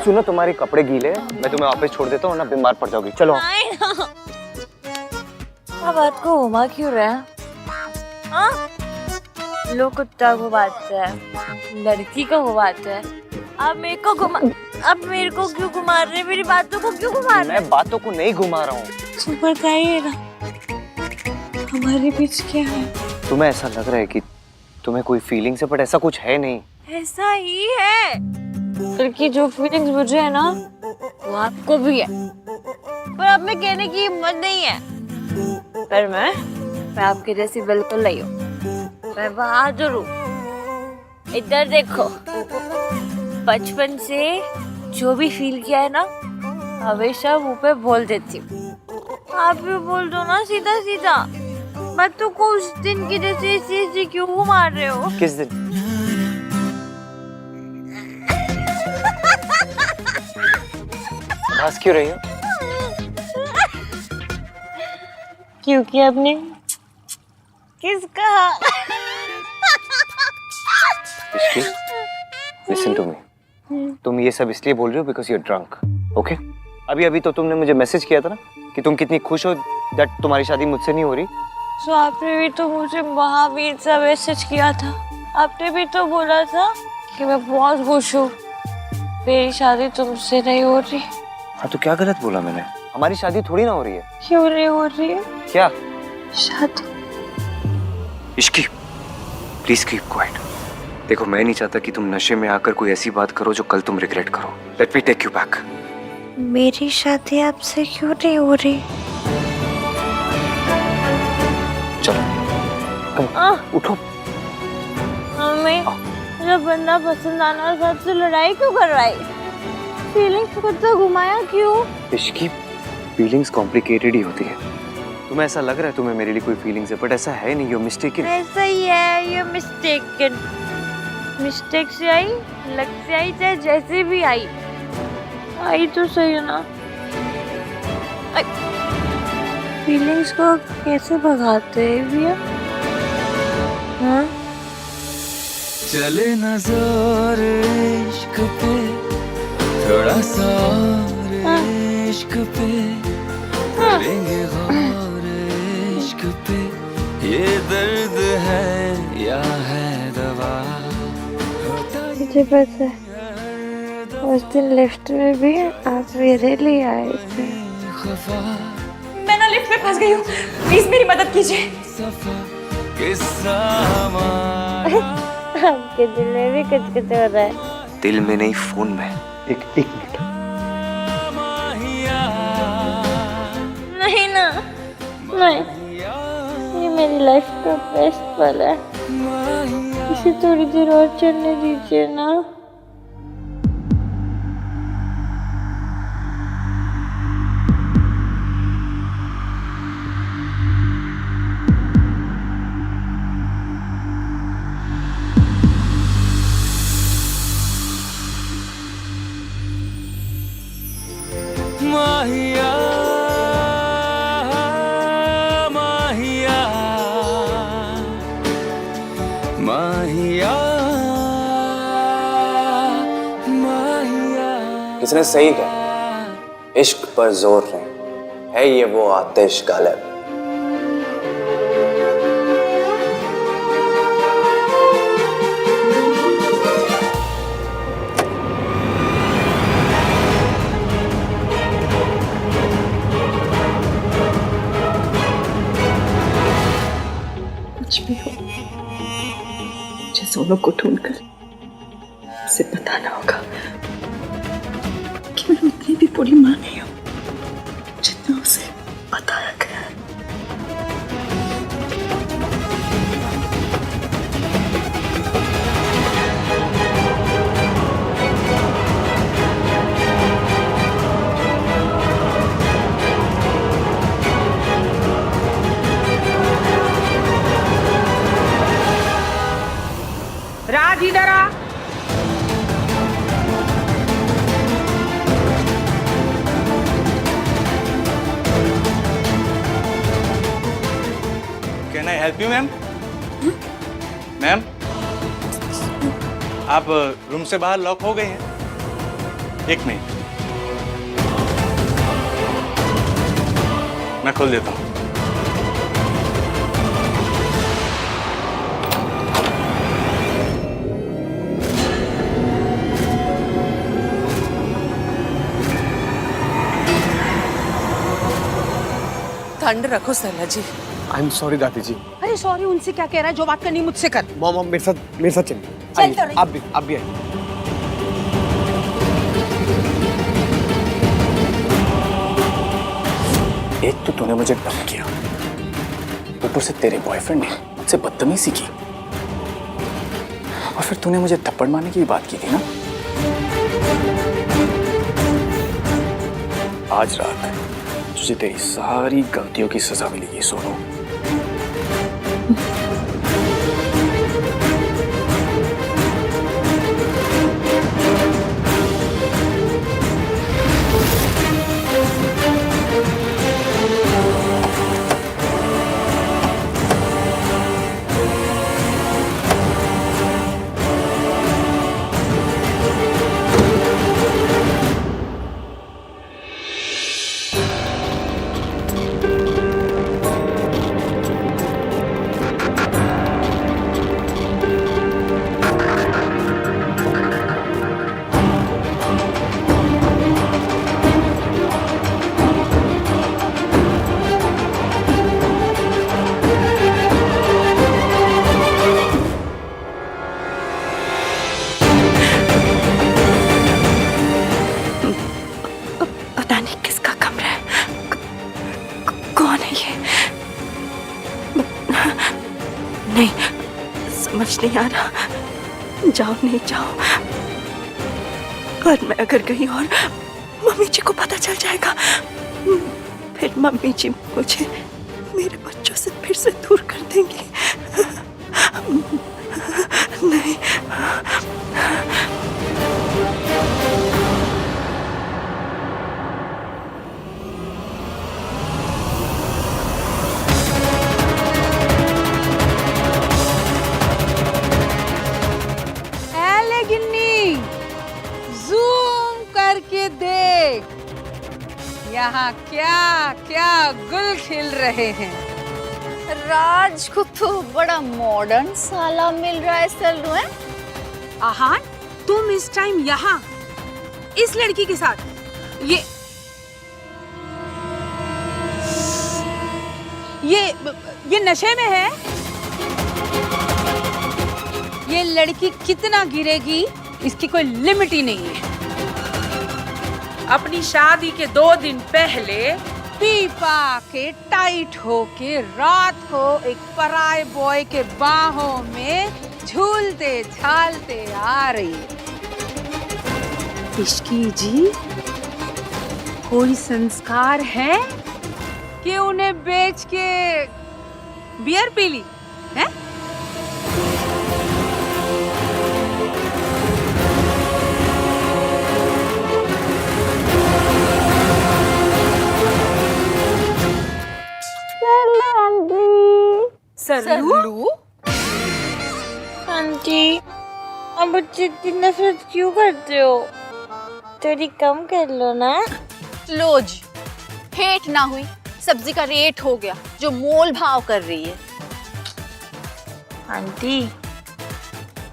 सुनो तुम्हारे कपड़े गीले हैं, मैं तुम्हें वापस छोड़ देता हूँ ना, बीमार पड़ जाओगी। चलो अब बात को घुमा क्यों रहे हैं? हाँ? लोग कुत्ता घुमाते हैं, लड़की को घुमाते हैं, अब मेरे को घुमा, अब मेरे को क्यों घुमा रहे? मेरी बातों को क्यों घुमा रहे? मैं बातों को नहीं घुमा रहा हूँ। तो बताइएगा हमारे बीच क्या है? तुम्हें ऐसा लग रहा है कि तुम्हें कोई फीलिंग्स है, बट ऐसा कुछ है नहीं। ऐसा ही है, बल्कि जो फीलिंग्स मुझे है ना वो आपको भी है, पर अब मैं कहने की हिम्मत नहीं है। पर मैं आपके जैसी बिल्कुल नहीं हूँ, मैं बहादुर हूँ। इधर देखो, बचपन से जो भी फील किया है ना हमेशा मुंह पे बोल देती हूँ। आप भी बोल दो ना सीधा सीधा। बातों को उस दिन की जैसे ऐसे क्यों घुमा रहे हो? किस दिन? हंस क्यों रही हो? क्योंकि आपने किसका? लिसन टू मी, तुम ये सब इसलिए बोल रही हो because you are drunk, okay? अभी तो तुमने मुझे मैसेज किया था ना कि तुम कितनी खुश हो दैट तुम्हारी शादी मुझसे नहीं हो रही। तो आपने भी तो मुझे महावीर सा मैसेज किया था। आपने भी तो बोला था कि मैं बहुत खुश हूँ, मेरी शादी तुमसे नहीं हो रही। हाँ तो क्या गलत बोला मैंने? हमारी शादी थोड़ी ना हो रही है। क्यों नहीं हो रही है? क्या शादी? Ishki, please keep quiet. देखो मैं नहीं चाहता कि तुम नशे में आकर कोई ऐसी बात करो जो कल तुम रिग्रेट करो। Let me take you back. मेरी शादी आपसे क्यों नहीं हो रही? चलो उठो। हमें जब बंदा पसंद आना था तो लड़ाई क्यों करवाई? फीलिंग्स को तो घुमाया क्यों? इश्की, फीलिंग्स कॉम्प्लिकेटेड ही होती है। तुम्हें ऐसा लग रहा है तुम्हें मेरे लिए कोई फीलिंग्स है, बट ऐसा है नहीं। You mistaken. ऐसा ही है, यू मिस्टेकन। मिस्टेक से आई, लग से आई, चाहे जैसे भी आई तो सही है ना। फीलिंग्स को कैसे भगाते हैं भैया? हाँ? चले न जोर इश्क पे, थोड़ा सा और इश्क पे, करेंगे गौर इश्क पे, ये दर्द है या है दवा। मुझे पता है, उस दिन लिफ्ट में भी आप मेरे लिए आए थे। मैं ना लिफ्ट में फंस गई हूँ, प्लीज मेरी मदद कीजिए। आपके दिल में भी कुछ कुछ हो रहा है। दिल में नहीं, फोन में। एक मिनट। नहीं ना, नहीं, ये मेरी लाइफ का बेस्ट पल है। इसे थोड़ी देर और चलने दीजिए ना। माहिया माहिया माहिया माहिया। किसने सही कहा, इश्क पर जोर नहीं है ये वो आतिश गालिब। कुछ भी हो, मुझे सोनू को ढूंढकर उसे बताना होगा कि मैं उतनी भी बुरी मां नहीं हूं जितना उसे बताया गया है। राज इधर आ। Can I help you ma'am? Ma'am, आप रूम से बाहर लॉक हो गए हैं। एक मिनट, मैं खोल देता हूँ। ठंड रखो सरला जी। आई एम सॉरी दादी जी। अरे सॉरी उनसे क्या कह रहा है, जो बात करनी मुझसे कर। मॉम मेरे साथ चलिए। चल तो रही। आप भी आइए। एक तो तूने मुझे डंप किया, ऊपर से तेरे बॉयफ्रेंड ने मुझसे बदतमीजी की, और फिर तूने मुझे थप्पड़ मारने की भी बात की थी ना। आज रात तुझे तेरी सारी गलतियों की सजा मिलेगी सोनू। पता नहीं किसका कमरा है, कौन है ये? नहीं समझ नहीं आ रहा। जाओ नहीं जाओ, और मैं अगर गई और मम्मी जी को पता चल जाएगा, फिर मम्मी जी मुझे मेरे बच्चों से फिर से दूर कर देंगी। नहीं। जूम करके देख, यहाँ क्या क्या गुल खिल रहे हैं। राज को तो बड़ा मॉडर्न साला मिल रहा है सल्लू है। आहान, तुम इस टाइम यहाँ इस लड़की के साथ, ये नशे में है। ये लड़की कितना गिरेगी इसकी कोई लिमिट ही नहीं है। अपनी शादी के 2 दिन पहले पी पा के टाइट होके रात को एक पराये बॉय के बाहों में झूलते झालते आ रही है। इश्की जी, कोई संस्कार है कि उन्हें बेच के बियर पी ली है? सल्लू? आंटी, अब मुझसे इतनी नफरत क्यों करते हो? थोड़ी कम कर लो ना। लोज, हेट ना हुई, सब्जी का रेट हो गया जो मोल भाव कर रही है। आंटी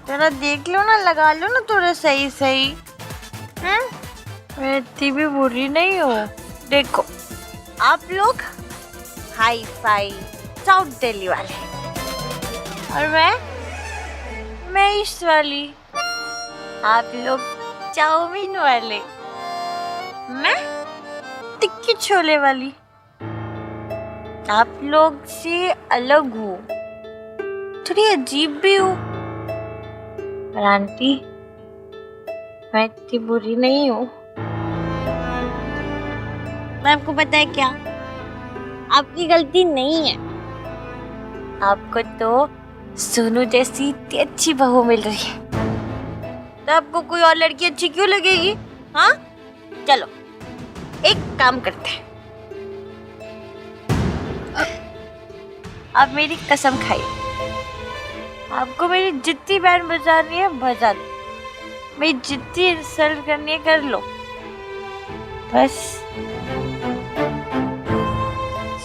जरा देख लो ना, लगा लो ना थोड़ा सही सही। मैं इतनी भी बुरी नहीं हूँ। देखो आप लोग हाई फाई साउथ दिल्ली वाले, और मैं ईस्ट वाली। आप लोग चाउमीन वाले, मैं टिक्की छोले वाली। आप लोग से अलग हूँ, थोड़ी अजीब भी हूँ। पर आंटी मैं इतनी बुरी नहीं हूँ। मैं आपको पता है क्या, आपकी गलती नहीं है। आपको तो सोनू जैसी इतनी अच्छी बहू मिल रही है, तो आपको कोई और लड़की अच्छी क्यों लगेगी? हाँ चलो एक काम करते हैं, आप मेरी कसम खाइए, आपको मेरी जितनी बैंड बजानी है बजा दो, मेरी जितनी इंसल्ट करनी है कर लो, बस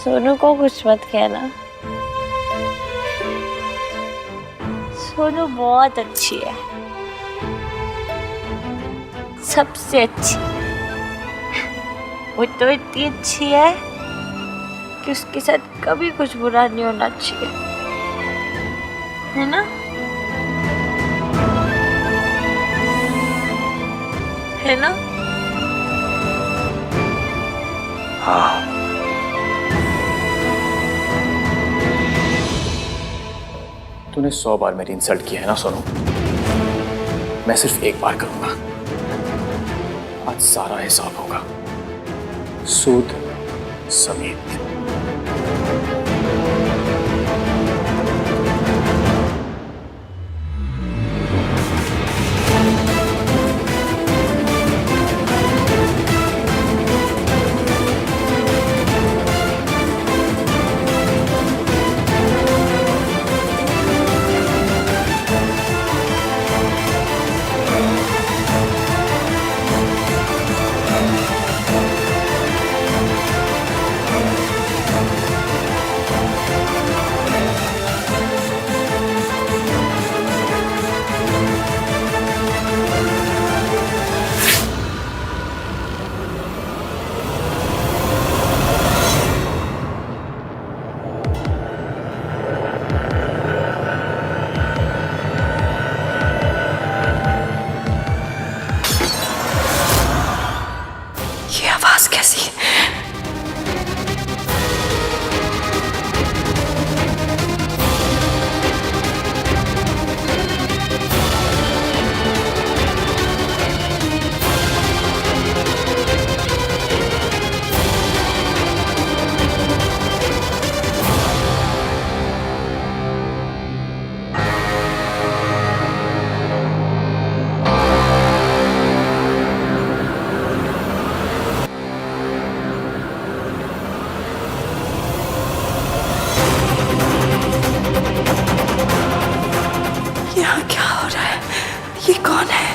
सोनू को कुछ मत कहना। सोनू बहुत अच्छी है, सबसे अच्छी। वो तो इतनी अच्छी है कि उसके साथ कभी कुछ बुरा नहीं होना चाहिए, है ना? है ना? हाँ। तूने 100 बार मेरी इंसल्ट की है ना सोनू, मैं सिर्फ एक बार करूंगा। आज सारा हिसाब होगा, सूद समेत। ये आवाज कैसी? यहाँ क्या हो रहा है? ये कौन है?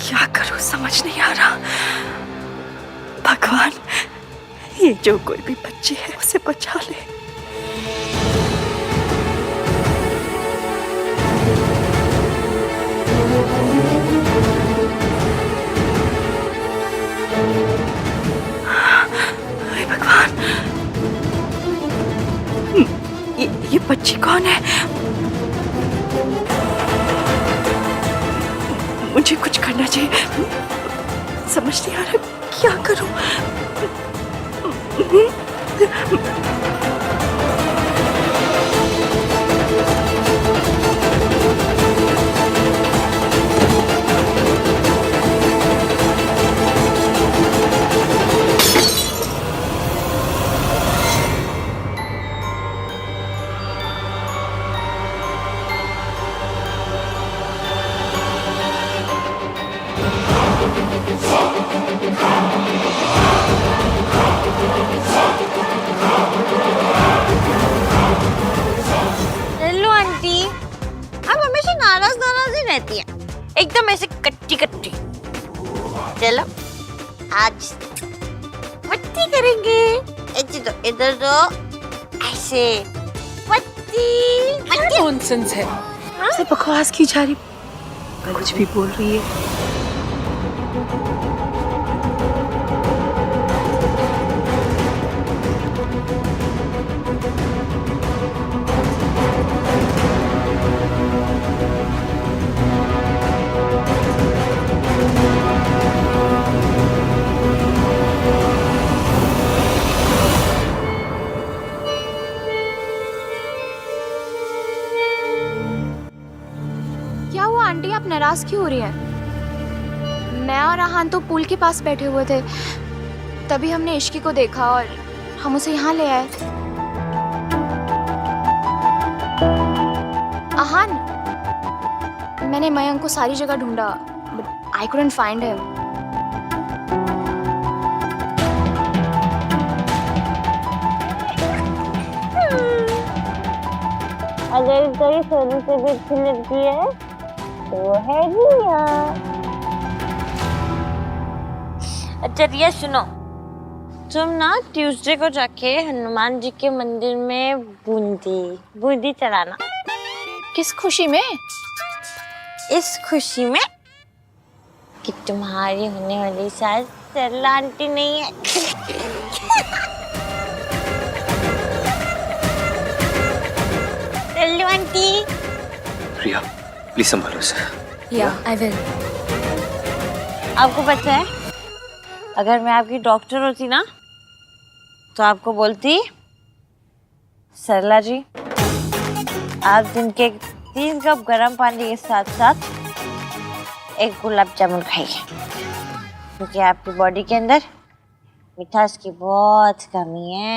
क्या करूं समझ नहीं आ रहा। भगवान, ये जो कोई भी बच्ची है उसे बचा ले। हे भगवान, ये बच्ची कौन है? मुझे कुछ करना चाहिए, समझ नहीं आ रहा क्या करूं। हेलो आंटी, आप हमेशा नाराज नाराज ही रहती हैं, एकदम ऐसे कट्टी कट्टी। चलो आज पट्टी करेंगे। इधर दो ऐसे पट्टी। नॉनसेंस है। से बकवास की जा रही, कुछ भी बोल रही है। क्या हुआ आंटी, आप नाराज क्यों हो रही है? मैं और आहान तो पूल के पास बैठे हुए थे, तभी हमने इश्की को देखा और हम उसे यहाँ ले आए। आहान, मैंने मयंक को सारी जगह ढूंढा, but I couldn't find him. अगर कोई सोनू से भी अच्छी लड़की है तो वो है रिया। अच्छा रिया सुनो, तुम ना ट्यूसडे को जाके हनुमान जी के मंदिर में बूंदी चढ़ाना। किस खुशी में? इस खुशी में कि तुम्हारी होने वाली सास सरला आंटी नहीं है। सरलू आंटी। रिया प्लीज संभालो इसे। या आई विल। आपको पता है, अगर मैं आपकी डॉक्टर होती ना तो आपको बोलती, सरला जी आप दिन के 3 कप गर्म पानी के साथ साथ एक गुलाब जामुन खाइए, क्योंकि आपकी बॉडी के अंदर मिठास की बहुत कमी है।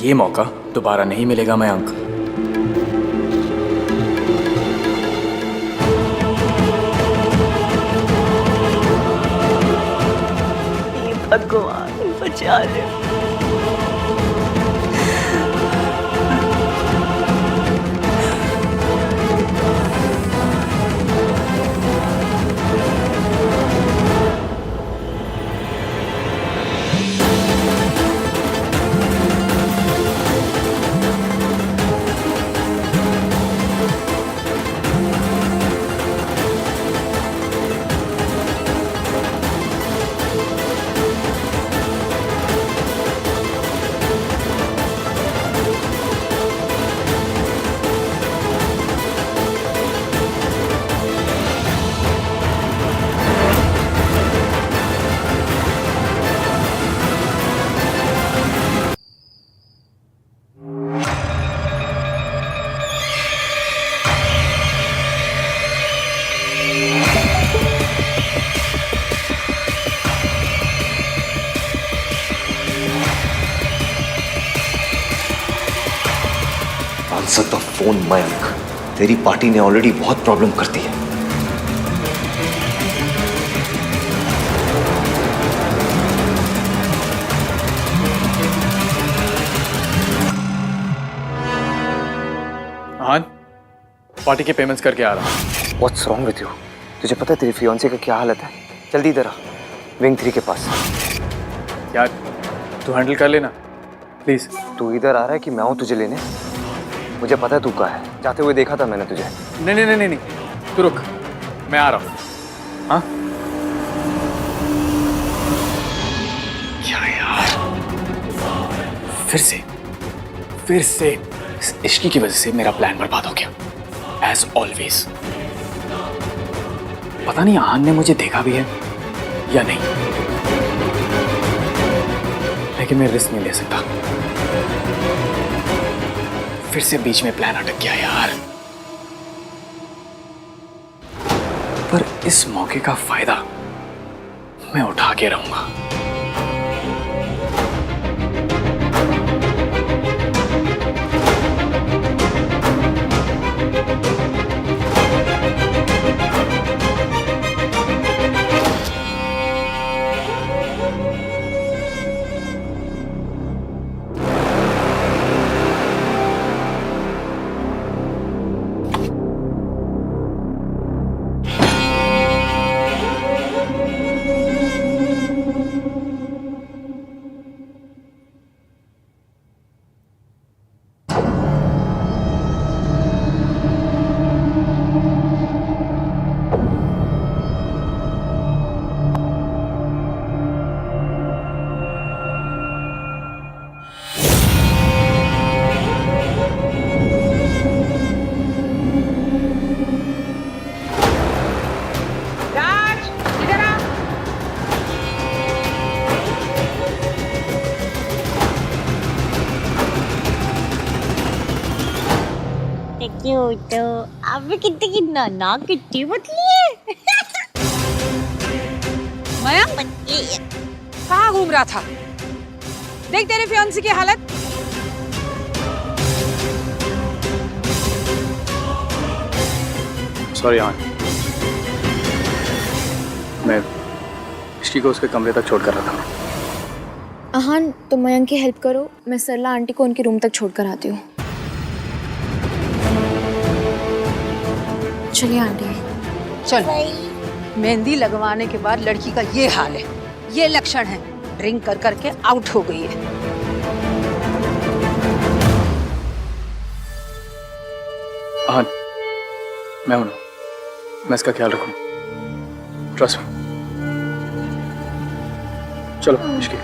ये मौका दोबारा नहीं मिलेगा मयंक। भगवान बचा ले। आंसर द फोन मयंक, तेरी पार्टी ने ऑलरेडी बहुत प्रॉब्लम कर दी है। आहान, पार्टी के पेमेंट्स करके आ रहा हूँ। What's wrong with you? तुझे पता है तेरी फियांसे का क्या हालत है? जल्दी इधर आ, विंग 3 के पास। यार तू हैंडल कर लेना प्लीज। तू इधर आ रहा है कि मैं आऊँ तुझे लेने? मुझे पता है तू कहाँ है, जाते हुए देखा था मैंने तुझे। नहीं नहीं नहीं नहीं, तू रुक, मैं आ रहा हूँ। हाँ क्या यार, फिर से इस इश्की की वजह से मेरा प्लान बर्बाद हो गया एज ऑलवेज। पता नहीं आहान ने मुझे देखा भी है या नहीं, लेकिन मैं रिस्क नहीं ले सकता। फिर से बीच में प्लान अटक गया यार। पर इस मौके का फायदा मैं उठा के रहूंगा। क्यूट आप भी कितनी की ना कितनी पतली है। मयंक कहाँ घूम रहा था? देख तेरे फियांसी की हालत। सॉरी आन, मैं इश्की को उसके कमरे तक छोड़ कर रहा था। अहान तुम मयंक की हेल्प करो, मैं सरला आंटी को उनके रूम तक छोड़ कर आती हूँ। चलिए आंटी। चल, मेहंदी लगवाने के बाद लड़की का ये हाल है, ये लक्षण है, ड्रिंक कर करके आउट हो गई है। आन, मैं हूं ना, मैं इसका ख्याल रखूं। Trust me. चलो इश्की।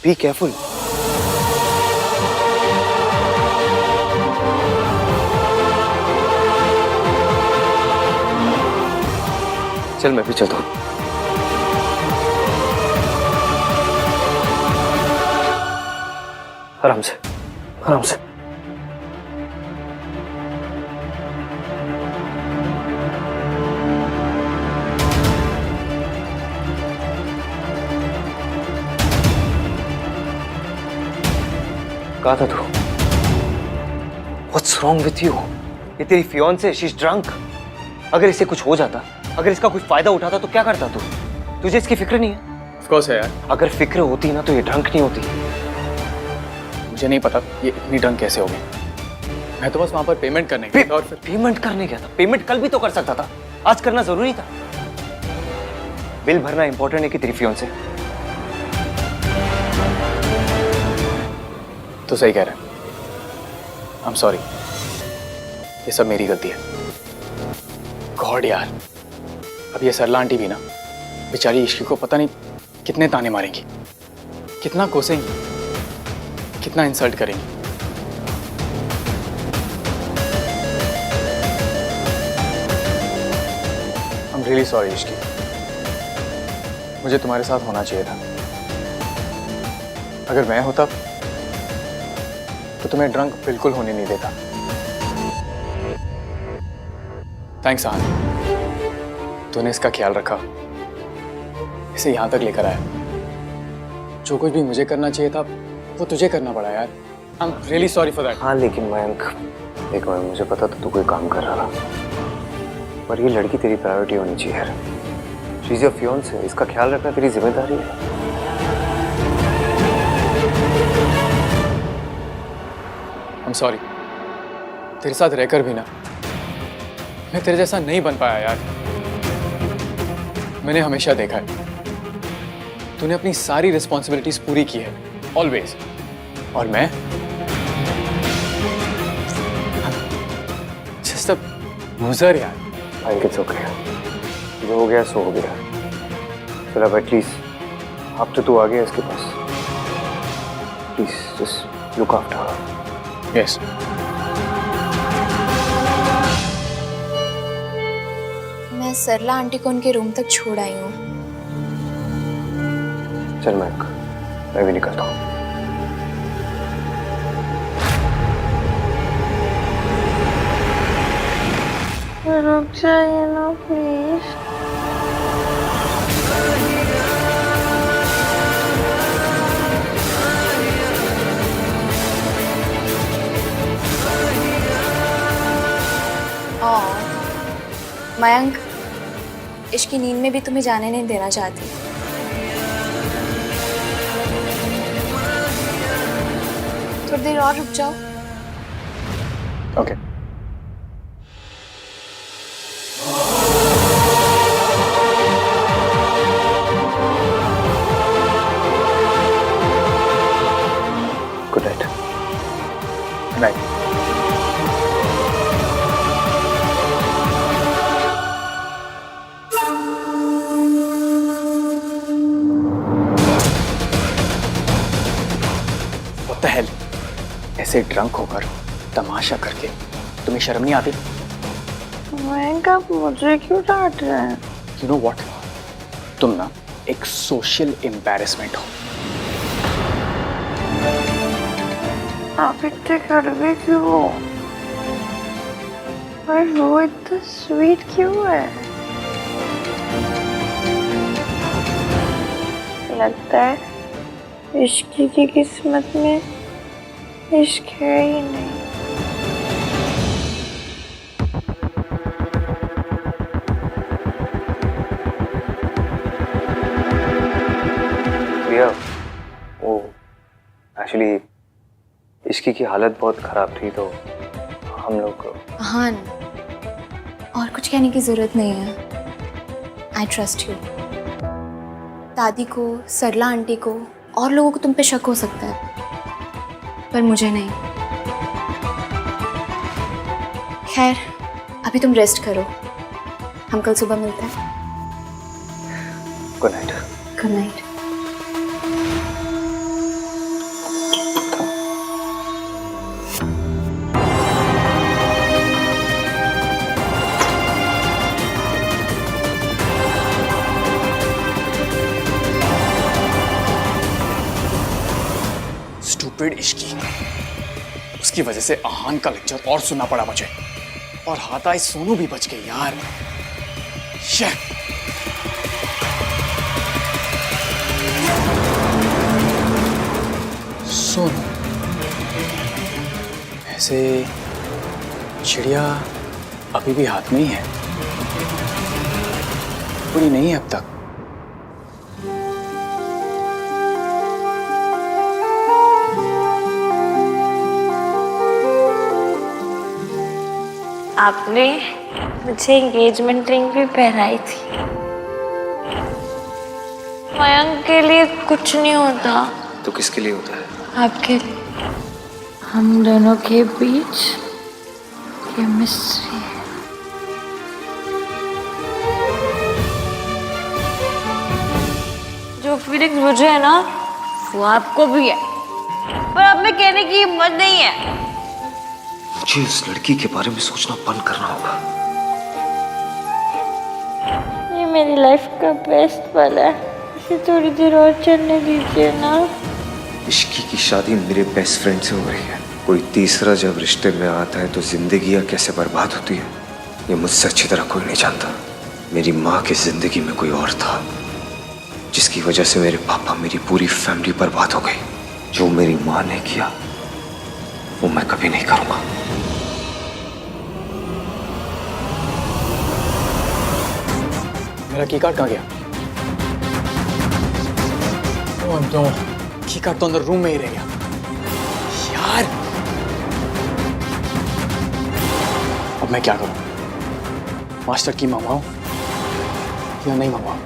Be careful. चल मैं भी चलता हूँ। आराम से, आराम से। कहा था तू? What's wrong with you? ये तेरी फियांसे, she's drunk. अगर इसे कुछ हो जाता, अगर इसका कुछ फायदा उठाता तो क्या करता तू? तुझे इसकी फिक्र नहीं है? Of course है यार। अगर फिक्र होती ना तो ये ड्रंक नहीं होती। मुझे नहीं पता ये इतनी ड्रंक कैसे हो गई। मैं तो बस वहां पर पेमेंट करने गया था और फिर पेमेंट करने गया था। पेमेंट कल भी तो कर सकता था, आज करना जरूरी था। बिल भरना इंपॉर्टेंट है कि तेरी फियांसे? तो सही कह रहे हैं। I'm sorry, ये सब मेरी गलती है। गॉड यार, अब ये सरला आंटी भी ना बेचारी इश्की को पता नहीं कितने ताने मारेंगी, कितना कोसेंगी, कितना इंसल्ट करेंगी। I'm really sorry इश्की, मुझे तुम्हारे साथ होना चाहिए था। अगर मैं होता तो तुम्हें ड्रंक बिल्कुल होने नहीं देता। थैंक्स आन, तूने इसका ख्याल रखा, इसे यहां तक लेकर आया। जो कुछ भी मुझे करना चाहिए था वो तुझे करना पड़ा यार। I am really sorry for that. हाँ लेकिन मयंक, एक मिनट, मुझे पता था तू कोई काम कर रहा था, पर ये लड़की तेरी प्रायोरिटी होनी चाहिए यार। शी इज योर फियांसे, इसका ख्याल रखना तेरी जिम्मेदारी है। I'm sorry, तेरे साथ रहकर भी ना मैं तेरे जैसा नहीं बन पाया यार। मैंने हमेशा देखा है तूने अपनी सारी रिस्पॉन्सिबिलिटीज पूरी की है, ऑलवेज, और मैं जस्ट अ लूजर यार। आई इट्स ओके, जो हो गया सो हो गया। चल अब एटलीस्ट अब तो तू आ गया इसके पास, please just look after her. Yes. मैं सरला आंटी को उनके रूम तक छोड़ आई हूँ। चल मयंक, मैं भी निकलता हूँ। रुक जाइए ना प्लीज। मयंक, इश्की नींद में भी तुम्हें जाने नहीं देना चाहती। थोड़ी देर और रुक जाओ। Okay. Good night. Good night. What the hell? ऐसे ड्रंक होकर तमाशा करके तुम्हें शर्म नहीं आती? मयंक आप मुझे क्यों डांट रहे हैं? You know what? तुम ना एक सोशल एम्बैरेसमेंट हो। आप इतने कड़वे क्यों हो? और वो इतना स्वीट क्यों है? लगता है इश्क की किस्मत में इश्क है ही नहीं। भैया वो एक्चुअली इश्की की हालत बहुत खराब थी तो हम लोग हाँ, और कुछ कहने की जरूरत नहीं है। I trust you. दादी को, सरला आंटी को और लोगों को तुम पे शक हो सकता है, पर मुझे नहीं। खैर, अभी तुम रेस्ट करो, हम कल सुबह मिलते हैं। Good night. Good night. Stupid Ishki, उसकी वजह से आहान का लेक्चर और सुनना पड़ा मुझे, और हाथाई सोनू भी बच गई यार। सोनू, ऐसे चिड़िया अभी भी हाथ में ही है, पूरी नहीं है अब तक। आपने मुझे एंगेजमेंट रिंग भी पहनाई थी। मयंक के लिए कुछ नहीं होता तो किसके लिए होता है? आपके लिए। हम दोनों के बीच केमिस्ट्री है। जो फीलिंग्स मुझे है ना वो आपको भी है, पर अब में कहने की हिम्मत नहीं है। मुझे उस लड़की के बारे में सोचना बंद करना होगा। ये मेरी लाइफ का बेस्ट पल है, इसे थोड़ी देर और चलने दीजिए ना। इश्की की शादी मेरे बेस्ट फ्रेंड से हो रही है। कोई तीसरा जब रिश्ते में आता है तो जिंदगियां कैसे बर्बाद होती है ये मुझसे अच्छी तरह कोई नहीं जानता। मेरी माँ की जिंदगी में कोई और था, जिसकी वजह से मेरे पापा, मेरी पूरी फैमिली बर्बाद हो गई। जो मेरी माँ ने किया वो मैं कभी नहीं करूंगा। मेरा की कार्ड कहाँ गया? ओह नो, की कार्ड तो अंदर रूम में ही रह गया यार। अब मैं क्या करूं? मास्टर की मंगवाऊं या नहीं मंगवाऊं?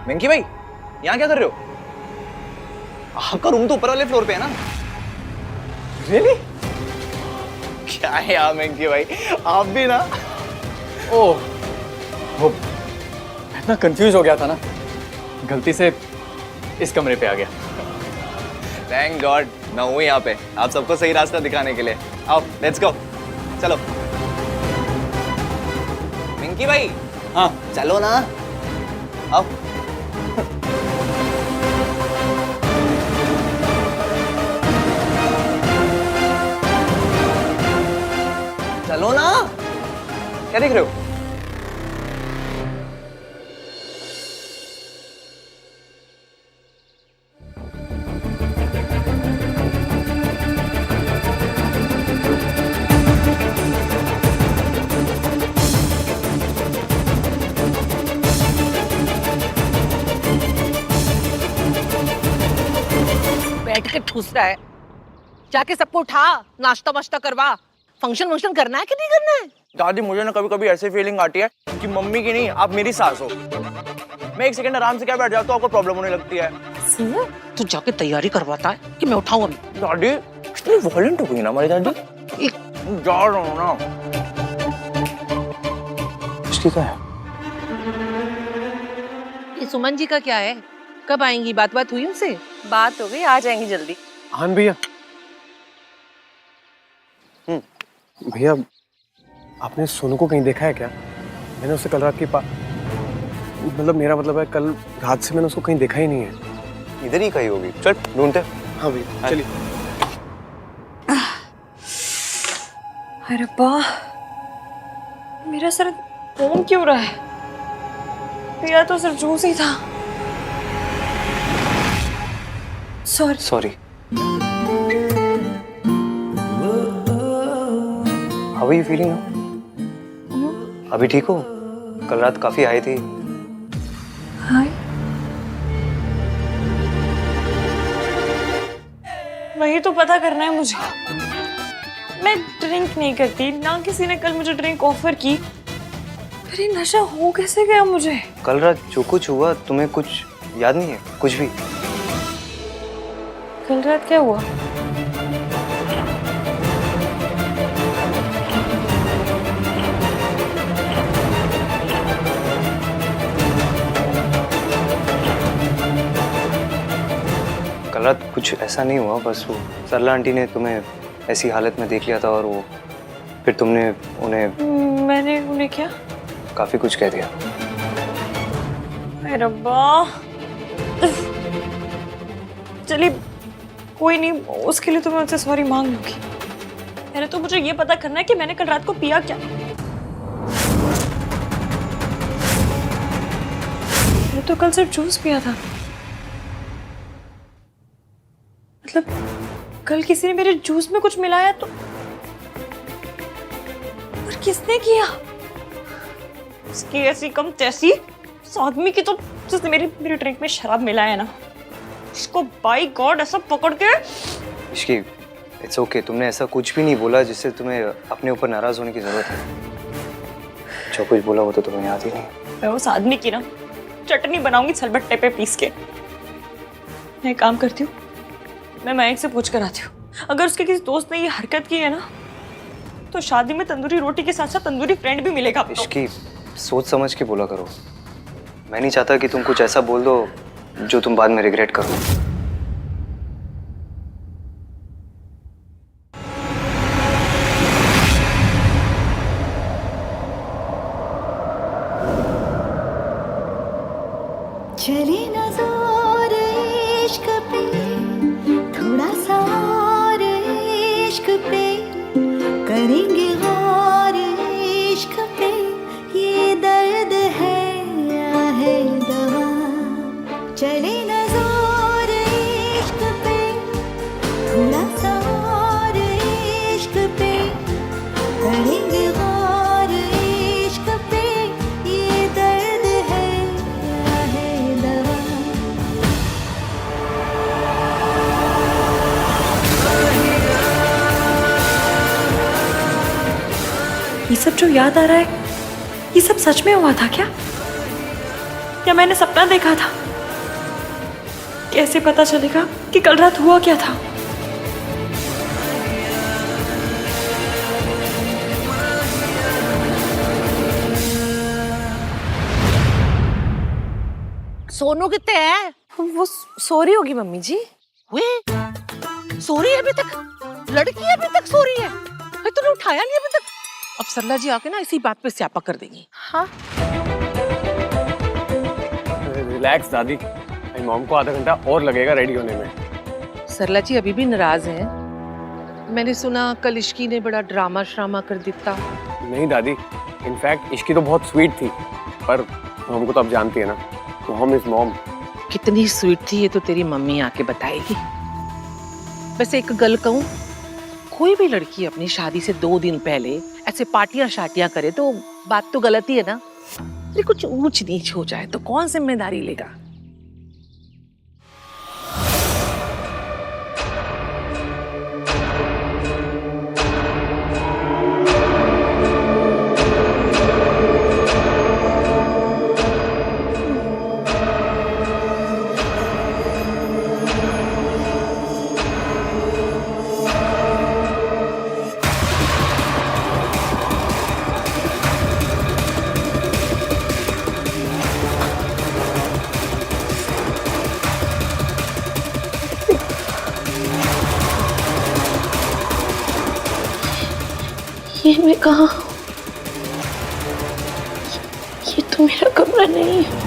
वेंकी भाई, यहाँ क्या कर रहे हो? आपका रूम तो ऊपर वाले फ्लोर पे है ना? रियली? क्या है यार वेंकी भाई, आप भी ना। ओह, वो मैं इतना कंफ्यूज हो गया था ना, गलती से इस कमरे पे आ गया। थैंक गॉड मैं हूँ यहाँ पे, आप सबको सही रास्ता दिखाने के लिए। आओ लेट्स गो, चलो। वेंकी भाई, हाँ चलो ना, आओ। चलो ना, क्या देख रहे हो? बैठ के ठूस रहा है, जाके सबको उठा, नाश्ता वाश्ता करवा। फंक्शन करना है कि नहीं करना है? दादी मुझे ना कभी कभी ऐसी फीलिंग आती है कि मम्मी की नहीं, आप मेरी सास हो। मैं एक सेकंड आराम से क्या बैठ जाता हूँ, आपको प्रॉब्लम होने लगती है। तू जाके तैयारी करवाता है कि मैं उठाऊं अभी? दादी कितनी वॉयलेंट हो गई ना हमारी दादी। जा रहा हूँ ना। इसकी क्या है? ये सुमन जी का क्या है? कब आएंगी? बात हुई उनसे? बात हो गई, आ जाएंगी जल्दी। आहान भैया, भैया, आपने सोनू को कहीं देखा है क्या? मैंने उसे कल रात मतलब मेरा मतलब है कल रात से मैंने उसको कहीं देखा ही नहीं है। इधर ही कहीं होगी, चल ढूंढते। हाँ भैया चलिए। अरे रब्बा, मेरा सर घूम क्यों रहा है? पिया तो सिर्फ जूस ही था। Sorry. How are you feeling? अभी ठीक हो? कल रात काफी आई थी। हाय, वही तो पता करना है मुझे। मैं ड्रिंक नहीं करती, ना किसी ने कल मुझे ड्रिंक ऑफर की। फिर ये नशा हो कैसे गया मुझे? कल रात जो कुछ हुआ तुम्हें कुछ याद नहीं है? कुछ भी? कल रात क्या हुआ? कल रात कुछ ऐसा नहीं हुआ, बस वो सरला आंटी ने तुम्हें ऐसी हालत में देख लिया था और वो फिर तुमने उन्हें मैंने उन्हें क्या? काफी कुछ कह दिया। अरे रब्बा, चलिए कोई नहीं, उसके लिए तो मैं उनसे सॉरी मांग लूंगी। पहले तो मुझे ये पता करना है कि मैंने कल रात को पिया क्या। मैंने तो कल सिर्फ जूस पिया था। मतलब कल किसी ने मेरे जूस में कुछ मिलाया तो, और किसने किया? उसकी ऐसी कम तैसी उस आदमी की तो, जिसने मेरे ड्रिंक में शराब मिलाया है ना, इसको बाय गॉड ऐसा पकड़ के। इश्की, इट्स ओके, तुमने ऐसा कुछ भी नहीं बोला जिससे तुम्हें अपने ऊपर नाराज होने की जरूरत है। जो कुछ बोला वो तो तुम्हें याद ही नहीं। मैं उस आदमी की ना चटनी बनाऊंगी सिलबट्टे पे पीस के। मैं एक काम करती हूँ, मैं मयंक से पूछ कर आती हूँ। अगर उसके किसी दोस्त ने ये हरकत की है ना, तो शादी में तंदूरी रोटी के साथ साथ तंदूरी फ्रेंड भी मिलेगा। इश्की, सोच समझ के बोला करो। मैं नहीं चाहता कि तुम कुछ ऐसा बोल दो जो तुम बाद में रिग्रेट करो। चले ना जोर इश्क पे, थोड़ा सा और इश्क पे, करेंगे गौर इश्क पे, ये दर्द है या है दवा। चले ना जोर इश्क पे, थोड़ा सा और इश्क पे, करेंगे गौर इश्क पे, ये दर्द है या है दवा। ये सब जो याद आ रहा है, ये सब सच में हुआ था क्या? या मैंने सपना देखा था? कैसे पता चलेगा कि कल रात हुआ क्या था? सोनू कितने है? वो सो रही होगी मम्मी जी। वे सो रही है अभी तक? लड़की अभी तक सो रही है? अरे तूने उठाया नहीं अभी तक? अब सरला जी आके ना इसी बात पे स्यापा कर देंगी। हाँ, रिलैक्स दादी, मेरी मॉम को आधा घंटा और लगेगा रेडी होने में। सरला जी अभी भी नाराज हैं। मैंने सुना कल इश्की ने बड़ा ड्रामा श्रामा कर दिया। नहीं दादी, इनफैक्ट इश्की तो बहुत स्वीट थी, पर हमको तो अब जानती है ना, तो हम इस मॉम। कितनी स्वीट थी ये तो तेरी मम्मी आके बताएगी। वैसे एक गल कहूं, कोई भी लड़की अपनी शादी से 2 दिन पहले ऐसे पार्टियां शाटियां करे तो बात तो गलत ही है ना। अरे कुछ ऊंच नीच हो जाए तो कौन जिम्मेदारी लेगा? ये मैं कहाँ हूँ? ये तो मेरा कमरा नहीं है।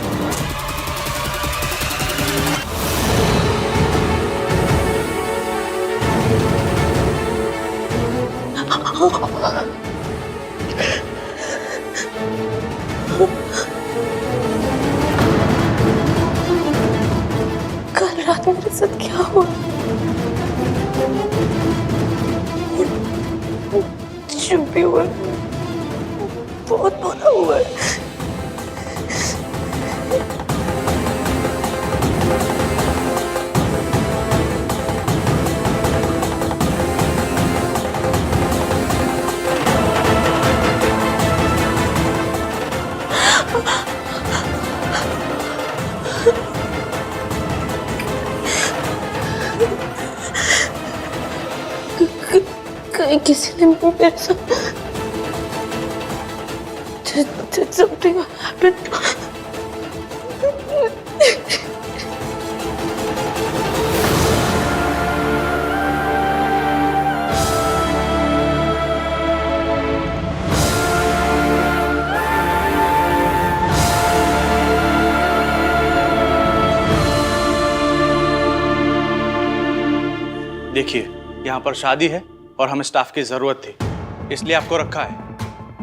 कल रात मेरे साथ क्या हुआ? जो भी हुआ बहुत बुरा हुआ है। कहीं किसी ने मेरे साथ something happened. देखिए, यहाँ पर शादी है और हमें स्टाफ की जरूरत थी, इसलिए आपको रखा है।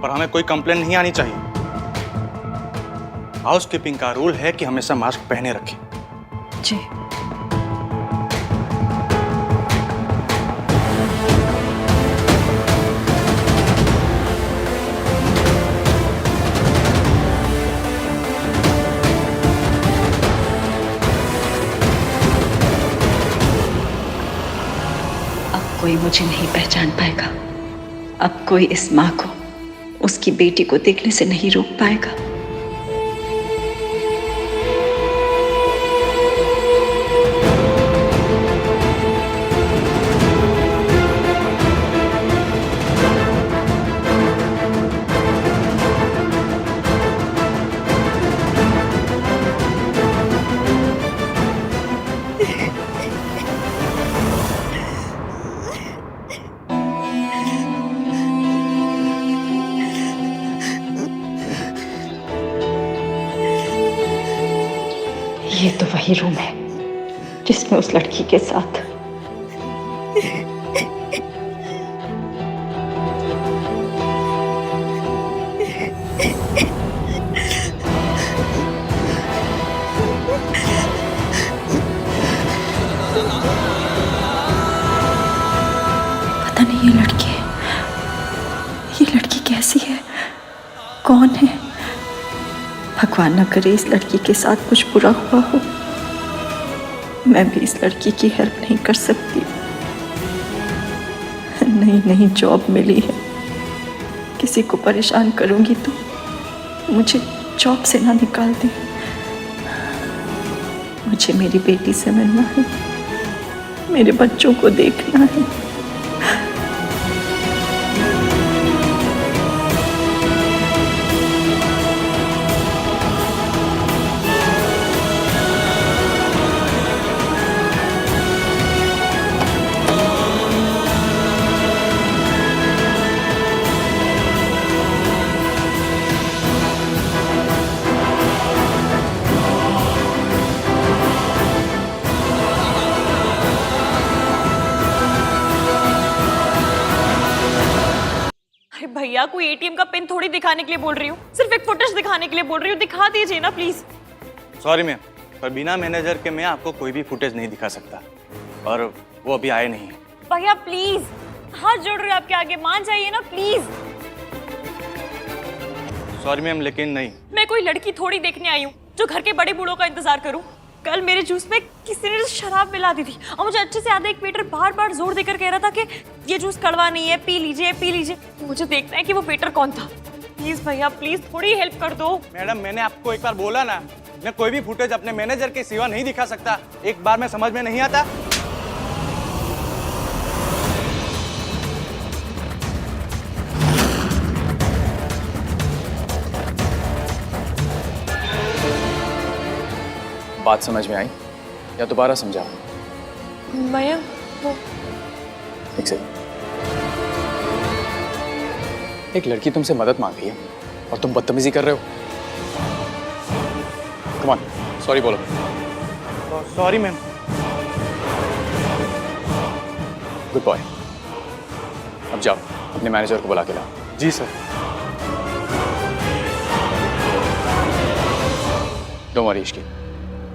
पर हमें कोई कंप्लेन नहीं आनी चाहिए। हाउसकीपिंग का रूल है कि हमेशा मास्क पहने रखें। जी। अब कोई मुझे नहीं पहचान पाएगा। अब कोई इस माँ को उसकी बेटी को देखने से नहीं रोक पाएगा। ये तो वही रूम है जिसमें उस लड़की के साथ पता नहीं ये लड़की कैसी है, कौन है। भगवान न करे इस लड़की के साथ कुछ बुरा हुआ हो। मैं भी इस लड़की की हेल्प नहीं कर सकती। नई जॉब मिली है, किसी को परेशान करूंगी तो मुझे जॉब से ना निकाल दे। मुझे मेरी बेटी से मिलना है, मेरे बच्चों को देखना है। भैया कोई एटीएम का पिन थोड़ी दिखाने के लिए बोल रही हूँ, सिर्फ एक फुटेज दिखाने के लिए बोल रही हूँ। दिखा दीजिए ना प्लीज। सॉरी मैम, पर बिना मैनेजर के मैं आपको कोई भी फुटेज नहीं दिखा सकता, और वो अभी आए नहीं। भैया प्लीज, हाथ जोड़ रहे हो आपके आगे, मान जाइए ना प्लीज। सॉरी मैम, लेकिन नहीं। मैं कोई लड़की थोड़ी देखने आई हूँ जो घर के बड़े बूढ़ों का इंतजार करूँ। कल मेरे जूस में किसी ने शराब मिला दी थी और मुझे अच्छे से याद है, एक वेटर बार बार जोर देकर कह रहा था कि ये जूस कड़वा नहीं है, पी लीजिए पी लीजिए। मुझे देखना है कि वो वेटर कौन था। प्लीज भैया प्लीज थोड़ी हेल्प कर दो। मैडम, मैंने आपको एक बार बोला ना, मैं कोई भी फुटेज अपने मैनेजर के सिवा नहीं दिखा सकता। एक बार में समझ में नहीं आता। बात समझ में आई या दोबारा समझाओ? भैया वो एक सेकंड। एक लड़की तुमसे मदद मांग रही है और तुम बदतमीजी कर रहे हो। कम ऑन, सॉरी बोलो। Sorry ma'am. Good boy. अब जाओ अपने मैनेजर को बुला के लाओ। जी सर। डोंट वरी इश्की,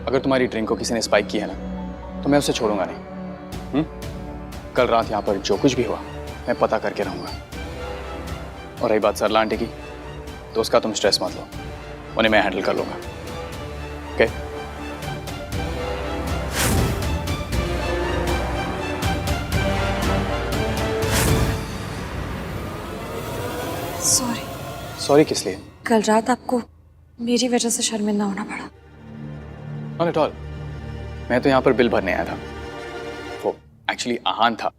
अगर तुम्हारी ड्रिंक को किसी ने स्पाइक की है ना तो मैं उसे छोड़ूंगा नहीं। कल रात यहाँ पर जो कुछ भी हुआ मैं पता करके रहूंगा। और रही बात सरला आंटी की, तो उसका तुम स्ट्रेस मत लो, उन्हें मैं हैंडल कर लूंगा। ओके? सॉरी। सॉरी किस लिए? कल रात आपको मेरी वजह से शर्मिंदा होना पड़ा। Not at all. मैं तो यहाँ पर बिल भरने आया था। वो एक्चुअली आहान था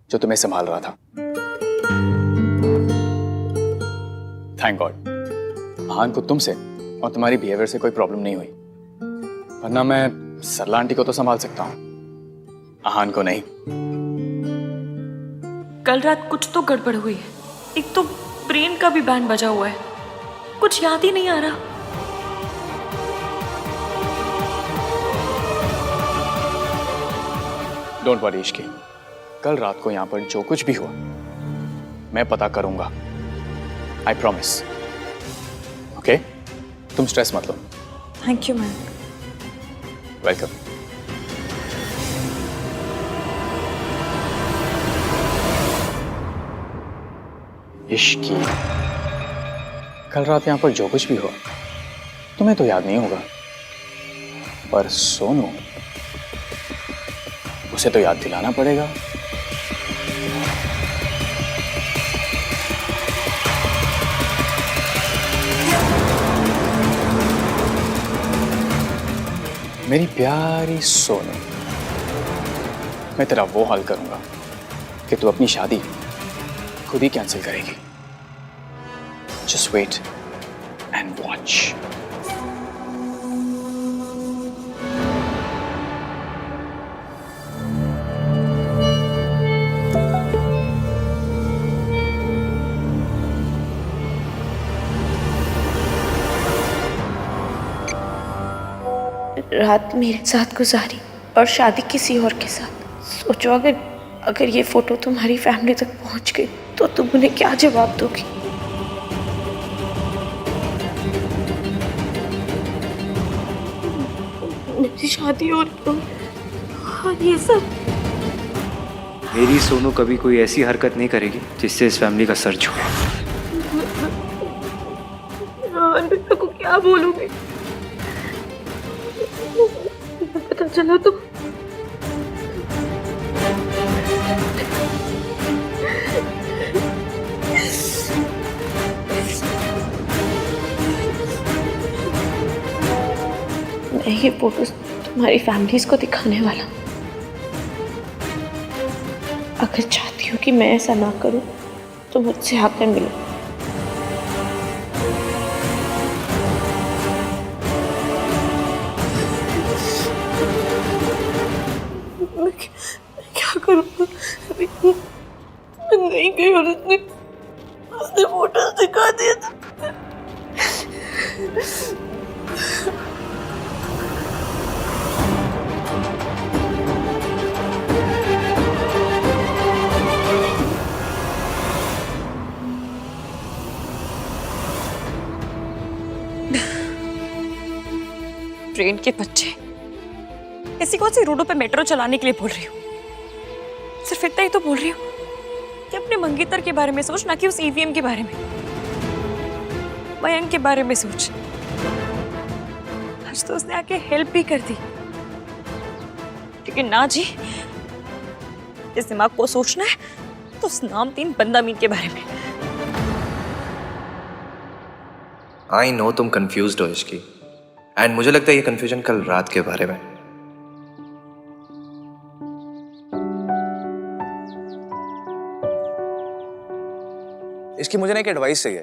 जो तुम्हें संभाल रहा था। थैंक गॉड आहान को तुमसे और तुम्हारी बिहेवियर से कोई प्रॉब्लम नहीं हुई, वरना मैं सरला आंटी को तो संभाल सकता हूँ, आहान को नहीं। कल रात कुछ तो गड़बड़ हुई है। एक तो ब्रेन का भी बैंड बजा हुआ है, कुछ याद ही नहीं आ रहा। डोंट वरी इश्की, कल रात को यहाँ पर जो कुछ भी हुआ मैं पता करूंगा। I promise. ओके? तुम स्ट्रेस मत लो। Thank you ma'am. वेलकम। इश्की, कल रात यहाँ पर जो कुछ भी हुआ तुम्हें तो याद नहीं होगा, पर सोनू उसे तो याद दिलाना पड़ेगा। मेरी प्यारी सोनू, मैं तेरा वो हाल करूंगा कि तू अपनी शादी खुद ही कैंसिल करेगी। Just wait and watch. रात मेरे साथ गुजारी और शादी किसी और के साथ। सोचो अगर ये फोटो तुम्हारी फैमिली तक पहुंच गई तो तुम उन्हें क्या जवाब दोगी? मेरी शादी और ये सब। मेरी सोनू कभी कोई ऐसी हरकत नहीं करेगी जिससे इस फैमिली का सर झुके। अनबिता को क्या बोलूंगी? पता चला तो मैं ये फोटोज तुम्हारी फैमिलीज को दिखाने वाला हूँ। अगर चाहती हो कि मैं ऐसा ना करूं तो मुझसे आकर मिलो। मैं क्या करूँगा? मैं नहीं गई और उसने फोटोज दिखा दिया था। ट्रेन के बच्चे, ऐसी कौन सी रोडों पे मेट्रो चलाने के लिए बोल रही हूँ? सिर्फ इतना ही तो बोल रही हूँ कि अपने मंगेतर के बारे में सोच, ना कि उस ईवीएम के बारे में। मयंक के बारे में सोच। आज तो उसने आके हेल्प भी कर दी, लेकिन ना जी, इस दिमाग को सोचना है तो उस नामतीन बंदामीन के बारे में। आई नो तुम कंफ्यूज्ड हो इसकी, एंड मुझे लगता है ये कंफ्यूजन कल रात के बारे में। इसकी मुझे ना एक एडवाइस चाहिए।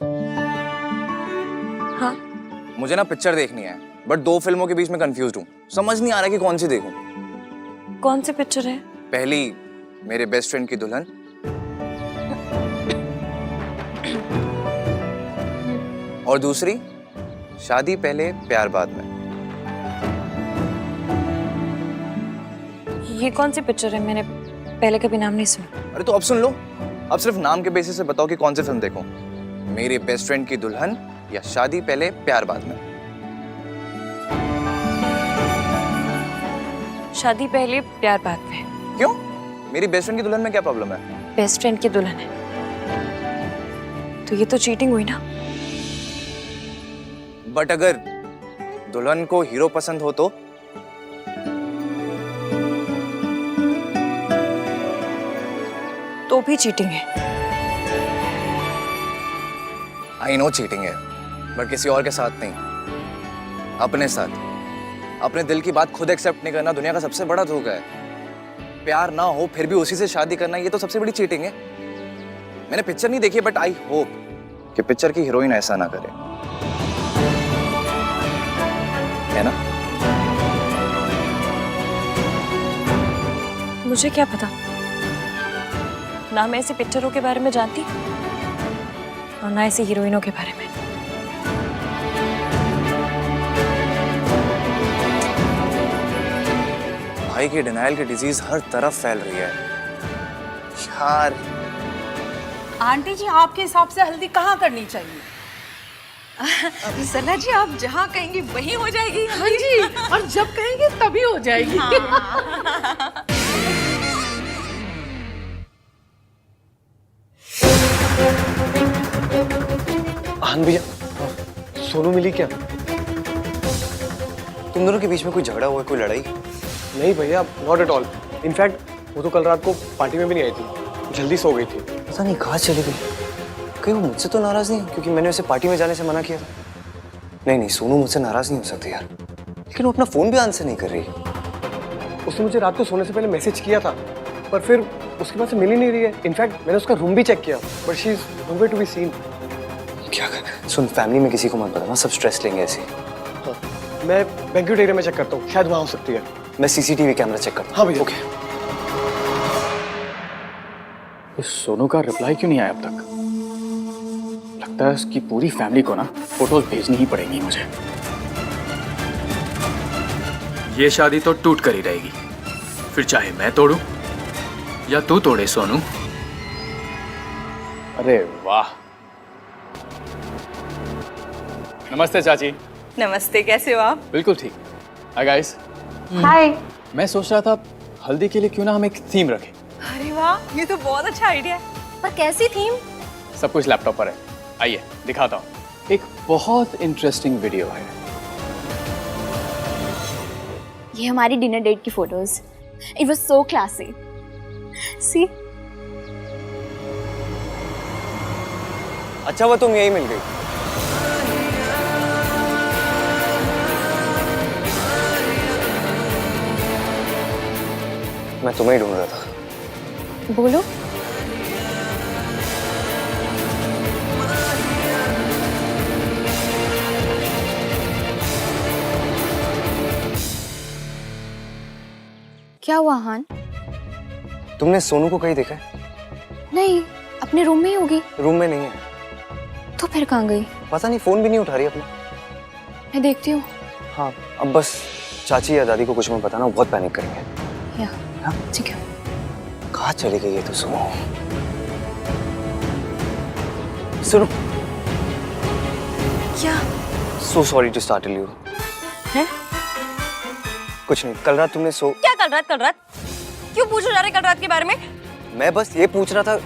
हाँ? मुझे ना पिक्चर देखनी है, बट 2 फिल्मों के बीच में कंफ्यूज्ड हूँ। समझ नहीं आ रहा कि कौन सी देखूं। कौन सी पिक्चर है? पहली मेरे बेस्ट फ्रेंड की दुल्हन, और दूसरी, शादी पहले प्यार बाद में। ये कौन सी पिक्चर है? मैंने पहले कभी नाम नहीं सुना। अरे तो अब सुन लो। अब सिर्फ नाम के बेसिस से बताओ कि कौन सी फिल्म देखूं, मेरे बेस्ट फ्रेंड की दुल्हन या शादी पहले प्यार बाद में। शादी पहले प्यार बाद में। क्यों? मेरी बेस्ट फ्रेंड की दुल्हन में क्या प्रॉब्लम है? बेस्ट फ्रेंड की दुल्हन है तो ये तो चीटिंग हुई ना। बट अगर दुल्हन को हीरो पसंद हो तो भी चीटिंग है। आई नो चीटिंग है, बट किसी और के साथ नहीं, अपने साथ। अपने दिल की बात खुद एक्सेप्ट नहीं करना दुनिया का सबसे बड़ा धोखा है। प्यार ना हो फिर भी उसी से शादी करना, ये तो सबसे बड़ी चीटिंग है। मैंने पिक्चर नहीं देखी, बट आई होप कि पिक्चर की हीरोइन ऐसा ना करे, है ना? मुझे क्या पता, ना मैं ऐसी पिक्चरों के बारे में जानती और ना ऐसी हीरोइनों के बारे में। भाई की डिनायल की डिजीज हर तरफ फैल रही है यार। आंटी जी, आपके हिसाब से हल्दी कहाँ करनी चाहिए? सना जी, आप जहाँ कहेंगी वहीं हो जाएगी। हाँ जी, और जब कहेंगे तभी हो जाएगी। आन भैया, सोनू मिली क्या? तुम दोनों के बीच में कोई झगड़ा हुआ, कोई लड़ाई? नहीं भैया, नॉट एट ऑल। इनफैक्ट वो तो कल रात को पार्टी में भी नहीं आई थी, जल्दी सो गई थी। पता नहीं कहाँ चली गई। कहीं वो मुझसे तो नाराज नहीं, क्योंकि मैंने उसे पार्टी में जाने से मना किया था। नहीं, सोनू मुझसे नाराज नहीं हो सकती यार, लेकिन वो अपना फोन भी आंसर नहीं कर रही। उसने मुझे रात को सोने से पहले मैसेज किया था, पर फिर उसके पास से मिल ही नहीं रही है। इनफैक्ट मैंने उसका रूम भी चेक किया, but she is nowhere to be seen. क्या कर? सुन, फैमिली में किसी को मत बताना, सब स्ट्रेस लेंगे ऐसे। हाँ, मैं बैंक्वेट एरिया में चेक करता हूँ, शायद वहाँ हो सकती है। मैं सीसीटीवी कैमरा चेक करता हूँ। हाँ भैया। ओके। इस सोनू का रिप्लाई क्यों नहीं आया अब तक? लगता है इसकी पूरी फैमिली को ना फोटोज भेजनी ही पड़ेंगी मुझे। ये शादी तो टूट कर ही रहेगी, फिर चाहे मैं तोड़ूं या तू तोड़े सोनू। अरे वाह। नमस्ते चाची। नमस्ते, कैसे हो आप? बिल्कुल ठीक। Hi guys. हाय। मैं सोच रहा था हल्दी के लिए क्यों ना हम एक थीम रखें। अरे वाह, ये तो बहुत अच्छा आइडिया है। पर कैसी थीम? सब कुछ लैपटॉप पर है, आइए दिखाता हूँ। एक बहुत इंटरेस्टिंग वीडियो है। ये हमारी डिनर डेट की photos. It was so classy. See. अच्छा वो तुम यही मिल गई। मैं तुम्हें ही ढूंढ रहा था। बोलो। क्या हुआ हान? तुमने सोनू को कहीं देखा है? नहीं, अपने रूम में ही होगी। रूम में नहीं है। तो फिर कहाँ गई? पता नहीं, फोन भी नहीं उठा रही अपना। मैं देखती हूँ। हाँ, अब बस चाची या दादी को कुछ मत बताना, वो बहुत पैनिक करेंगे। या ठीक है। कहाँ चली गई है तो सुनो। सुनो। क्या? So sorry to startle you. हैं? कुछ नहीं, कल रात तुमने क्या कल रात? क्यों पूछो जा रहे कल रात के बारे में? मैं बस ये पूछ रहा था।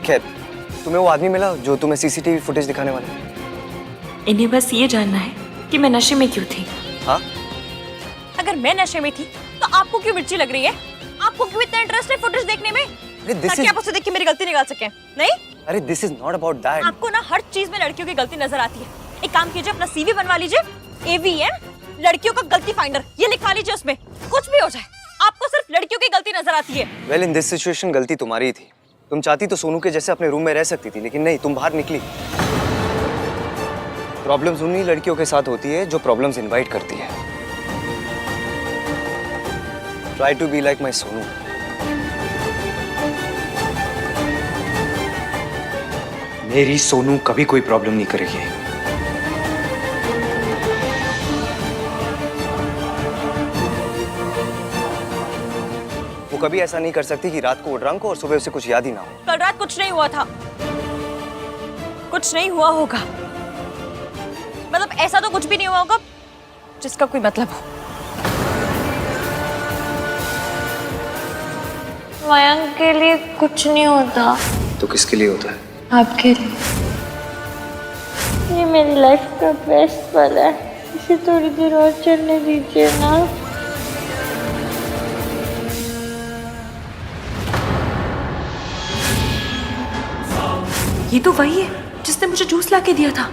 खैर, तुम्हें वो आदमी मिला जो तुम्हें सीसीटीवी फुटेज दिखाने वाला? इन्हें बस ये जानना है कि मैं नशे में क्यों थी। हाँ? अगर मैं नशे में थी तो आपको क्यों मिर्ची लग रही है? आपको क्यों इतना इंटरेस्ट है फुटेज देखने में? ताकि आप उसे देख के मेरी गलती निकाल सकें। नहीं? अरे this is not about that. आपको ना हर चीज में लड़कियों की गलती नजर आती है। एक काम कीजिए, अपना सीवी बनवा लीजिए, AVM लड़कियों का गलती फाइंडर, ये लिखवा लीजिए, उसमें कुछ भी हो जाए आपको सिर्फ लड़कियों की गलती नजर आती है। वेल, इन दिस सिचुएशन गलती तुम्हारी ही थी। तुम चाहती तो सोनू के जैसे अपने रूम में रह सकती थी, लेकिन नहीं, तुम बाहर निकली। प्रॉब्लम्स उन्हीं लड़कियों के साथ होती है जो प्रॉब्लम्स इनवाइट करती है। Try to be like my Sonu. मेरी सोनू कभी कोई प्रॉब्लम नहीं करेगी। वो कभी ऐसा नहीं कर सकती कि रात को वो ड्रंक हो और सुबह उसे कुछ याद ही ना हो। कल रात कुछ नहीं हुआ था, कुछ नहीं हुआ होगा। मतलब ऐसा तो कुछ भी नहीं हुआ होगा जिसका कोई मतलब हो। मयंक के लिए कुछ नहीं होता। तो किसके लिए होता है? आपके लिए। ये मेरी लाइफ का बेस्ट पल है, इसे थोड़ी देर और चलने दीजिए ना। ये तो वही है जिसने मुझे जूस ला के दिया था।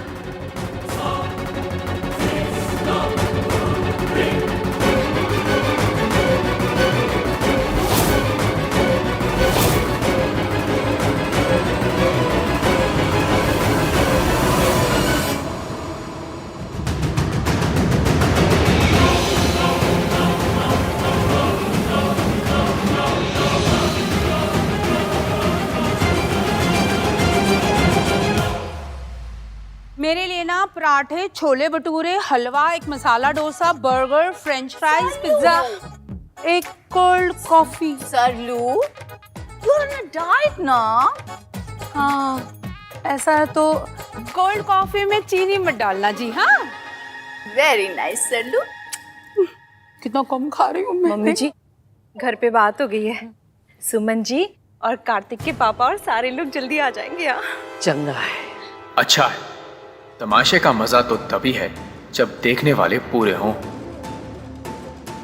मेरे लिए ना पराठे, छोले भटूरे, हलवा, एक masala dosa, burger, french fries, pizza, एक cold coffee. Sarlu, you are on a diet ना? हाँ, ऐसा है तो कोल्ड कॉफी में चीनी मत डालना जी। हाँ, वेरी नाइस सरलू। कितना कम खा रही हूँ मैं। मम्मी जी, घर पे बात हो गई है। सुमन जी और कार्तिक के पापा और सारे लोग जल्दी आ जाएंगे यहाँ। चंगा है। अच्छा है, तमाशे का मजा तो तभी है जब देखने वाले पूरे हों।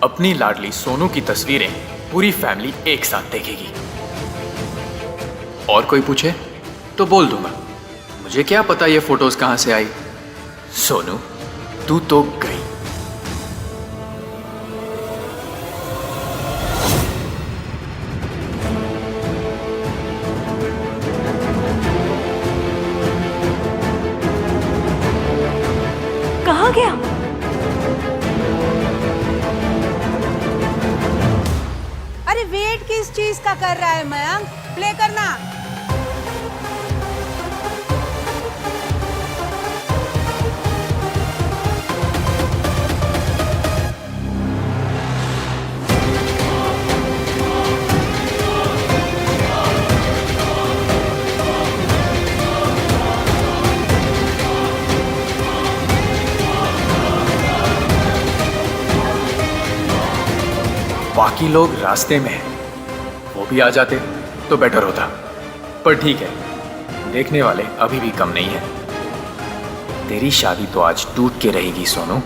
अपनी लाडली सोनू की तस्वीरें पूरी फैमिली एक साथ देखेगी। और कोई पूछे तो बोल दूंगा, मुझे क्या पता ये फोटोज कहां से आई। सोनू तू तो गई। कहाँ गया? अरे वेट किस चीज का कर रहा है मयंक? प्ले करना। बाकी लोग रास्ते में हैं, वो भी आ जाते तो बेटर होता, पर ठीक है, देखने वाले अभी भी कम नहीं है। तेरी शादी तो आज टूट के रहेगी सोनू।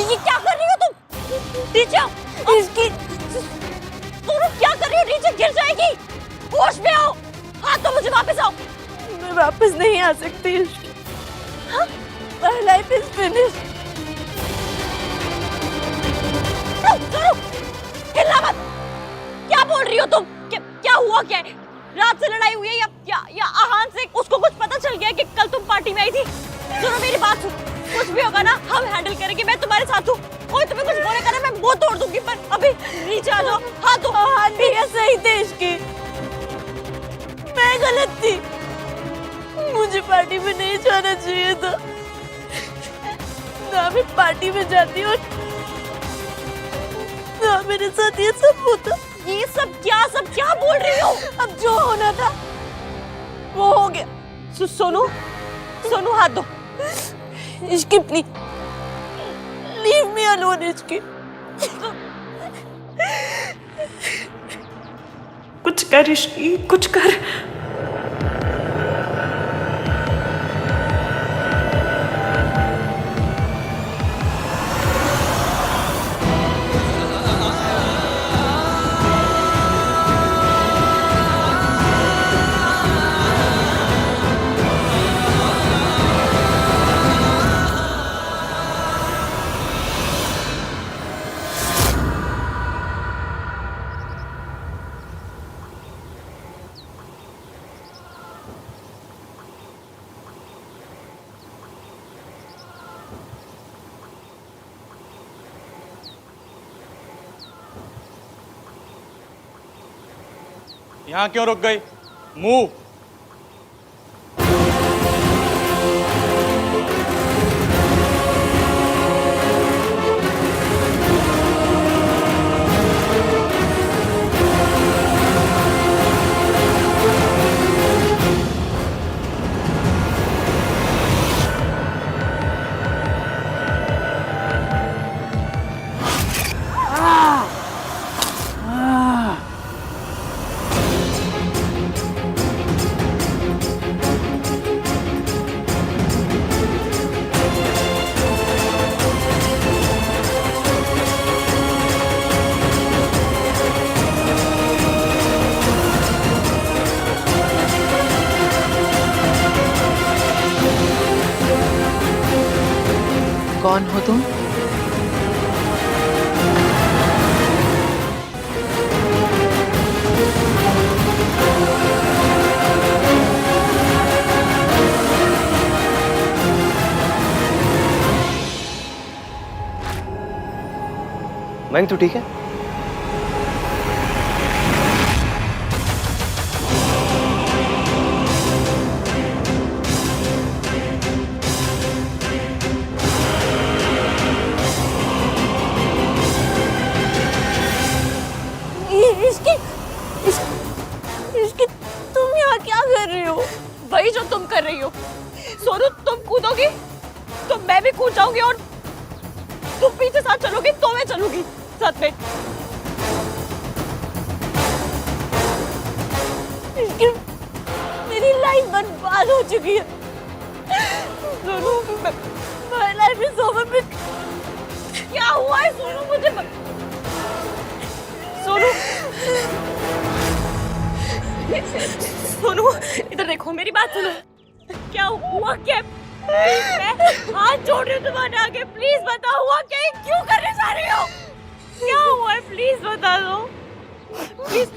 ये क्या कर रही हो तुम? नीचे इसकी तुम क्या कर रही हो? नीचे गिर जाएगी। होश में आओ। हाँ तो मुझे वापस आओ। मैं वापस नहीं आ सकती। हाँ? My life is finished। रुक, हिलना मत। क्या बोल रही हो तुम? क्या हुआ क्या है? रात से लड़ाई हुई है या आहान से उसको कुछ पता चल गया कि कल तुम पार्टी में आई थी? सुनो मेरी बात सुन, कुछ भी होगा ना हम हैंडल करेंगे। मैं तुम्हारे साथ हूँ। कोई तुम्हें कुछ बोलेगा ना मैं मुंह तोड़ दूंगी। पर अभी नीचे आ जाओ। हाँ तो आहान भी सही देश की, मैं गलत थी। मुझे पार्टी में नहीं जाना चाहिए था। ना मैं पार्टी में जाती और ना मेरे साथ ये सब होता। ये सब क्या बोल रही हो? अब जो होना था वो हो गया। सोनू हाथ दो। Ishki please leave me alone. Ishki कुछ कर इश्की, कुछ कर। यहाँ क्यों रुक गई? मूव। कौन हो तुम? मैं तो ठीक है। इसकी तुम यहाँ क्या कर रही हो? वही जो तुम कर रही हो। सोनू, तुम कूदोगी तो मैं भी कूद जाऊंगी, और तुम पीछे साथ चलोगी तो मैं चलूंगी साथ में। मेरी लाइफ बर्बाद हो चुकी है। Sonu, my life is over। क्या हुआ है सोनू? मुझे सोनू, सोनू इधर देखो, मेरी बात सुनो। क्या हुआ? क्या? मैं हाथ जोड़ रही हूँ तुम्हारे आगे, प्लीज बताओ हुआ क्या? क्यों करने जा रही हो? क्या हुआ है? प्लीज बता दो, प्लीज।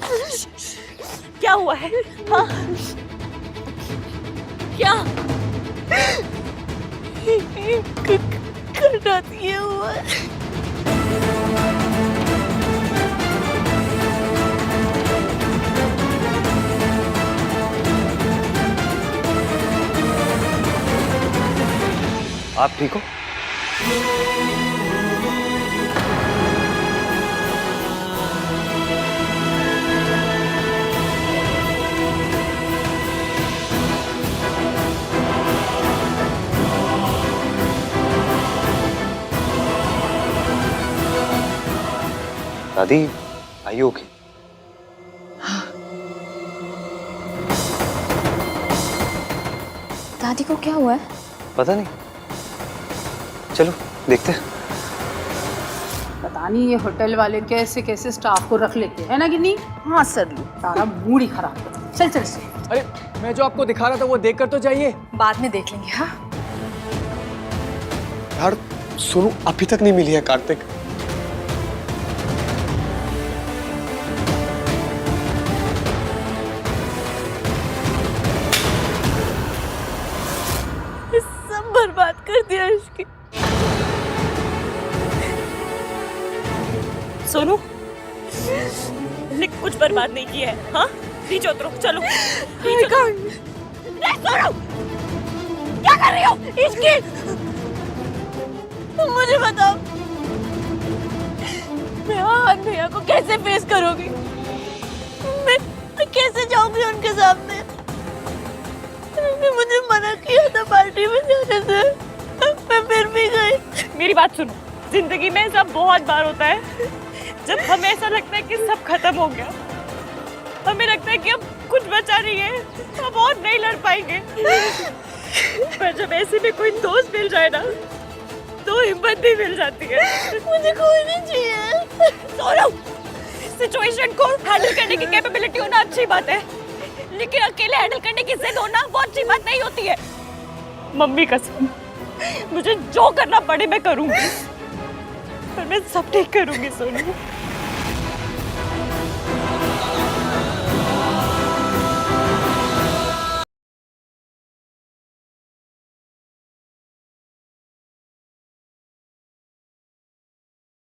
क्या हुआ है? हाँ, क्या करना दिया हुआ है। आप ठीक हो? दादी, आर यू ओके? दादी को क्या हुआ है? पता नहीं, चलो देखते हैं। पता नहीं ये होटल वाले कैसे कैसे स्टाफ को रख लेते हैं ना कि नहीं? हाँ सर, लो सारा मूड ही खराब कर दिया। चल चल चल। अरे मैं जो आपको दिखा रहा था वो देख कर तो जाइए। बाद में देख लेंगे। हाँ, यार सोनू अभी तक नहीं मिली है कार्तिक। सब बर्बाद कर दिया इसकी। सोनू ने कुछ बर्बाद नहीं किया है। हाँ, नीचे उतरो, चलो नीचे उतरो। सोनू, क्या कर रही हो? इसकी तुम मुझे बताओ, मैं आज भैया को कैसे फेस करूंगी? मैं कैसे जाऊंगी उनके सामने? उन्होंने मुझे मना किया था पार्टी में जाने से, मैं फिर भी गई। मेरी बात सुनो, जिंदगी में ऐसा बहुत बार होता है जब हमें ऐसा लगता है कि सब खत्म हो गया, हमें लगता है कि अब कुछ बचा नहीं है, अब और नहीं लड़ पाएंगे। पर जब ऐसे में कोई दोस्त मिल जाए ना, तो हिम्मत भी मिल जाती है। मुझे कोई नहीं चाहिए। सोनू, सिचुएशन को हैंडल करने की कैपेबिलिटी होना अच्छी बात है, लेकिन अकेले हैंडल करने की जिद होना वो अच्छी बात नहीं होती है। मम्मी कसम, मुझे जो करना पड़े मैं करूंगी, पर मैं सब ठीक करूंगी सोनू।